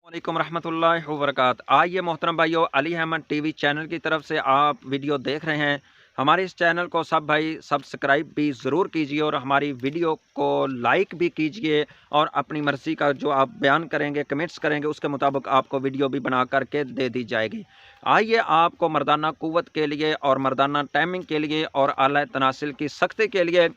वालेकुम रहमतुल्लाहि व बरकातहू। आइए मोहतरम भाइयों, अली अहमद टीवी चैनल की तरफ से आप वीडियो देख रहे हैं। हमारे इस चैनल को सब भाई सब्सक्राइब भी ज़रूर कीजिए और हमारी वीडियो को लाइक भी कीजिए और अपनी मर्ज़ी का जो आप बयान करेंगे, कमेंट्स करेंगे, उसके मुताबिक आपको वीडियो भी बना करके दे दी जाएगी। आइए आपको मर्दाना क़ुव्वत के लिए और मर्दाना टाइमिंग के लिए और आला तनासिल की सख्ती के लिए,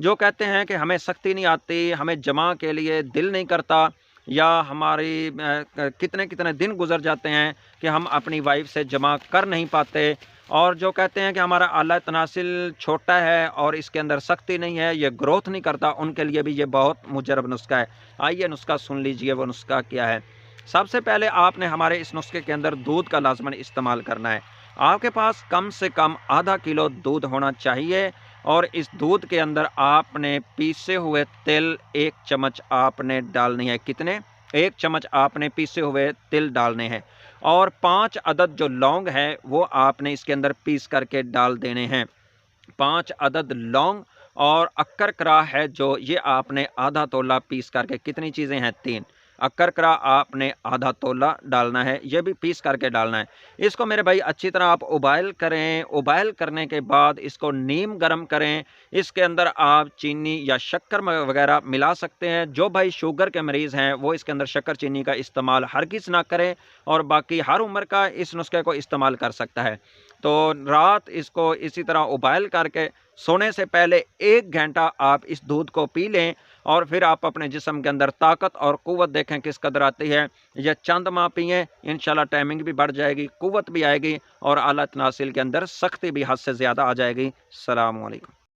जो कहते हैं कि हमें सख्ती नहीं आती, हमें जमा के लिए दिल नहीं करता, या हमारी कितने कितने दिन गुजर जाते हैं कि हम अपनी वाइफ से जमा कर नहीं पाते, और जो कहते हैं कि हमारा आला तनासिल छोटा है और इसके अंदर सख्ती नहीं है, ये ग्रोथ नहीं करता, उनके लिए भी ये बहुत मुजरब नुस्खा है। आइए नुस्खा सुन लीजिए, वो नुस्खा क्या है। सबसे पहले आपने हमारे इस नुस्खे के अंदर दूध का लाजमन इस्तेमाल करना है। आपके पास कम से कम आधा किलो दूध होना चाहिए और इस दूध के अंदर आपने पीसे हुए तिल 1 चम्मच आपने डालनी है। कितने? 1 चम्मच आपने पीसे हुए तिल डालने हैं और 5 अदद जो लौंग है वो आपने इसके अंदर पीस करके डाल देने हैं। 5 अदद लौंग और अक्कर है जो, ये आपने आधा तोला पीस करके, कितनी चीज़ें हैं? 3 अक्कर आपने आधा तोला डालना है, ये भी पीस करके डालना है। इसको मेरे भाई अच्छी तरह आप उबाइल करें। उबाइल करने के बाद इसको नीम गर्म करें। इसके अंदर आप चीनी या शक्कर वगैरह मिला सकते हैं। जो भाई शुगर के मरीज़ हैं वो इसके अंदर शक्कर चीनी का इस्तेमाल हरगिज़ ना करें, और बाकी हर उम्र का इस नुस्खे को इस्तेमाल कर सकता है। तो रात इसको इसी तरह उबाइल करके सोने से पहले 1 घंटा आप इस दूध को पी लें, और फिर आप अपने जिस्म के अंदर ताकत और क़ुव्वत देखें किस कदर आती है। यह चंद माह पिएँ, इंशाल्लाह टाइमिंग भी बढ़ जाएगी, क़ुव्वत भी आएगी और आला तनासिल के अंदर सख्ती भी हद से ज़्यादा आ जाएगी। अस्सलामु अलैकुम।